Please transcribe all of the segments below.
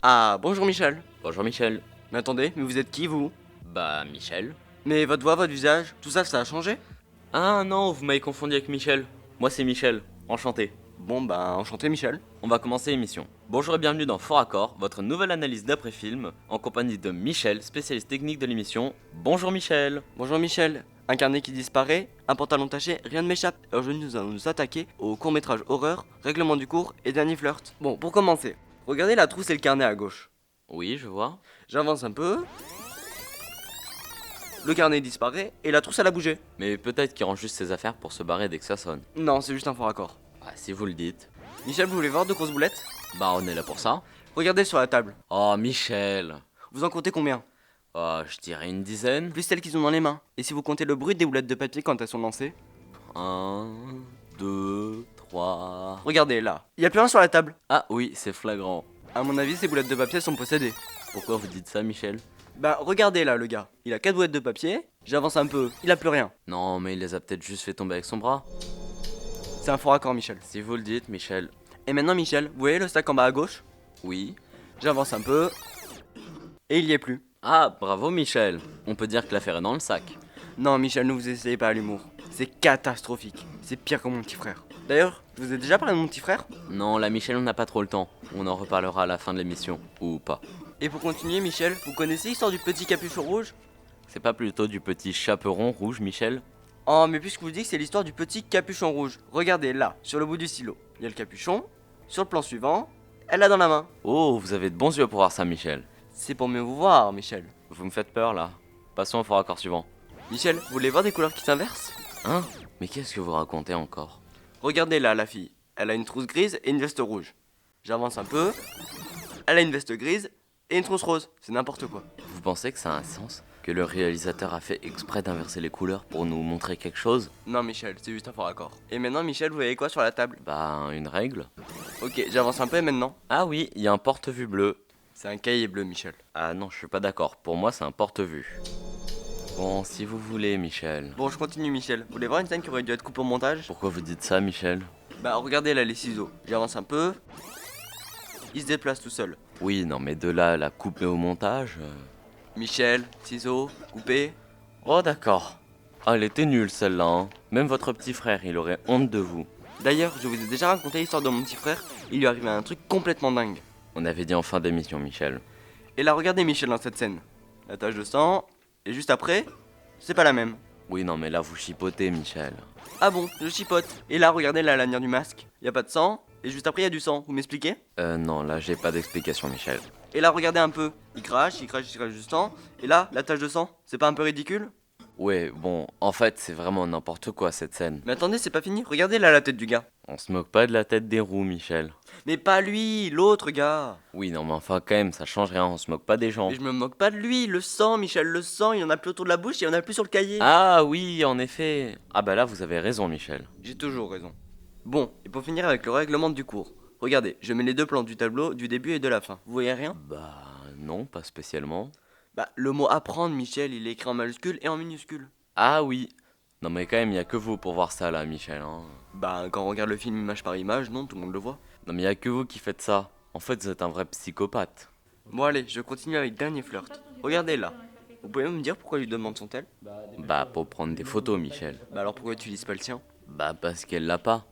Ah, bonjour Michel. Bonjour Michel. Mais attendez, mais vous êtes qui vous? Bah Michel. Mais votre voix, votre visage, tout ça, ça a changé? Ah non, vous m'avez confondu avec Michel. Moi c'est Michel, enchanté. Bon bah, enchanté Michel. On va commencer l'émission. Bonjour et bienvenue dans Fort Accord, votre nouvelle analyse d'après-film, en compagnie de Michel, spécialiste technique de l'émission. Bonjour Michel. Bonjour Michel. Un carnet qui disparaît, un pantalon taché, rien ne m'échappe. Aujourd'hui nous allons nous attaquer au court-métrage horreur, règlement du cours et dernier flirt. Bon, pour commencer, regardez la trousse et le carnet à gauche. Oui, je vois. J'avance un peu. Le carnet disparaît et la trousse elle a bougé. Mais peut-être qu'il range juste ses affaires pour se barrer dès que ça sonne. Non, c'est juste un faux raccord. Ah, si vous le dites. Michel, vous voulez voir deux grosses boulettes? Bah on est là pour ça. Regardez sur la table. Oh Michel. Vous en comptez combien? Oh, je dirais une dizaine. Plus celles qu'ils ont dans les mains. Et si vous comptez le bruit des boulettes de papier quand elles sont lancées? 1, 2, 3... Regardez là. Il y a plus rien sur la table. Ah oui, c'est flagrant. À mon avis, ces boulettes de papier sont possédées. Pourquoi vous dites ça Michel? Bah regardez là le gars. Il a 4 boulettes de papier. J'avance un peu. Il a plus rien. Non, mais il les a peut-être juste fait tomber avec son bras. C'est un faux raccord Michel. Si vous le dites Michel. Et maintenant Michel, vous voyez le sac en bas à gauche? Oui. J'avance un peu. Et il y est plus. Ah, bravo Michel. On peut dire que l'affaire est dans le sac. Non Michel, ne vous essayez pas à l'humour. C'est catastrophique. C'est pire que mon petit frère. D'ailleurs, je vous ai déjà parlé de mon petit frère? Non, là Michel, on n'a pas trop le temps. On en reparlera à la fin de l'émission. Ou pas. Et pour continuer Michel, vous connaissez l'histoire du petit capuchon rouge? C'est pas plutôt du petit chaperon rouge Michel? Oh mais puisque vous dites que c'est l'histoire du petit capuchon rouge. Regardez là, sur le bout du stylo. Il y a le capuchon. Sur le plan suivant, elle l'a dans la main. Oh, vous avez de bons yeux pour voir ça Michel. C'est pour mieux vous voir Michel. Vous me faites peur là. Passons au fort accord suivant. Michel, vous voulez voir des couleurs qui s'inversent? Hein? Mais qu'est-ce que vous racontez encore? Regardez là la fille. Elle a une trousse grise et une veste rouge. J'avance un peu. Elle a une veste grise et une trousse rose. C'est n'importe quoi. Vous pensez que ça a un sens? Que le réalisateur a fait exprès d'inverser les couleurs pour nous montrer quelque chose? Non Michel, c'est juste un faux raccord. Et maintenant Michel, vous voyez quoi sur la table? Bah, une règle. Ok, j'avance un peu et maintenant. Ah oui, il y a un porte-vue bleu. C'est un cahier bleu Michel. Ah non, je suis pas d'accord. Pour moi, c'est un porte-vue. Bon, si vous voulez, Michel. Bon, je continue Michel. Vous voulez voir une scène qui aurait dû être coupée au montage? Pourquoi vous dites ça, Michel? Bah regardez là les ciseaux. J'avance un peu. Il se déplace tout seul. Oui, non, mais de là à la couper au montage... Michel, ciseaux, coupé. Oh, d'accord. Ah, elle était nulle, celle-là, hein. Même votre petit frère, il aurait honte de vous. D'ailleurs, je vous ai déjà raconté l'histoire de mon petit frère. Il lui arrivait un truc complètement dingue. On avait dit en fin d'émission, Michel. Et là, regardez Michel dans cette scène. La tache de sang. Et juste après, c'est pas la même. Oui, non, mais là, vous chipotez, Michel. Ah bon, je chipote. Et là, regardez la lanière du masque. Y a pas de sang. Et juste après, y a du sang. Vous m'expliquez? Non, là, j'ai pas d'explication, Michel. Et là, regardez un peu. Il crache du sang. Et là, la tache de sang. C'est pas un peu ridicule? Ouais, bon, en fait, c'est vraiment n'importe quoi, cette scène. Mais attendez, c'est pas fini. Regardez là la tête du gars. On se moque pas de la tête des roues, Michel. Mais pas lui, l'autre gars. Oui, non, mais enfin, quand même, ça change rien, on se moque pas des gens. Mais je me moque pas de lui. Le sang, Michel, le sang, il y en a plus autour de la bouche, il y en a plus sur le cahier. Ah oui, en effet. Ah bah là, vous avez raison, Michel. J'ai toujours raison. Bon, et pour finir avec le règlement du cours. Regardez, je mets les deux plans du tableau du début et de la fin. Vous voyez rien? Bah non, pas spécialement. Bah, le mot apprendre, Michel, il est écrit en majuscule et en minuscule. Ah oui. Non mais quand même, y a que vous pour voir ça là, Michel. Hein. Bah, quand on regarde le film image par image, non, tout le monde le voit. Non mais y a que vous qui faites ça. En fait, vous êtes un vrai psychopathe. Bon, allez, je continue avec dernier flirt. Regardez là. Vous pouvez me dire pourquoi lui demande son tel? Bah pour prendre des photos, Michel. Bah, alors pourquoi tu lises pas le sien? Bah parce qu'elle l'a pas.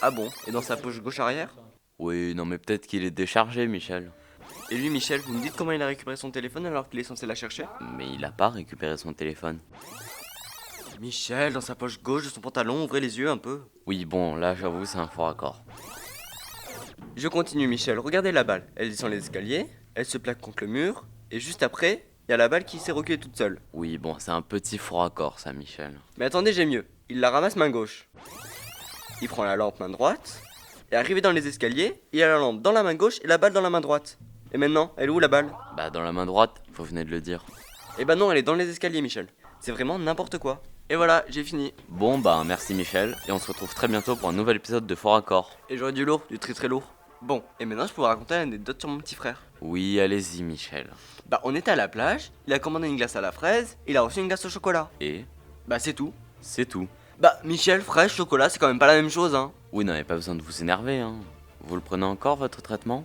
Ah bon? Et dans sa poche gauche arrière? Oui, non mais peut-être qu'il est déchargé, Michel. Et lui, Michel, vous me dites comment il a récupéré son téléphone alors qu'il est censé la chercher? Mais il a pas récupéré son téléphone. Michel, dans sa poche gauche de son pantalon, ouvrez les yeux un peu. Oui, bon, là j'avoue, c'est un faux raccord. Je continue, Michel. Regardez la balle. Elle descend les escaliers, elle se plaque contre le mur, et juste après, il y a la balle qui s'est reculée toute seule. Oui, bon, c'est un petit faux raccord, ça, Michel. Mais attendez, j'ai mieux. Il la ramasse main gauche. Il prend la lampe main droite, et arrivé dans les escaliers, il a la lampe dans la main gauche et la balle dans la main droite. Et maintenant, elle est où la balle? Bah dans la main droite, vous venez de le dire. Eh ben non, elle est dans les escaliers, Michel. C'est vraiment n'importe quoi. Et voilà, j'ai fini. Bon bah merci Michel, et on se retrouve très bientôt pour un nouvel épisode de Fort Accord. Et j'aurais du lourd, du très très lourd. Bon, et maintenant je peux vous raconter une anecdote sur mon petit frère. Oui, allez-y Michel. Bah, on était à la plage, il a commandé une glace à la fraise, il a reçu une glace au chocolat. Et Bah, c'est tout. c'est tout. Bah, Michel, fraise, chocolat, c'est quand même pas la même chose, hein. Oui, non, mais pas besoin de vous énerver, hein. Vous le prenez encore, votre traitement?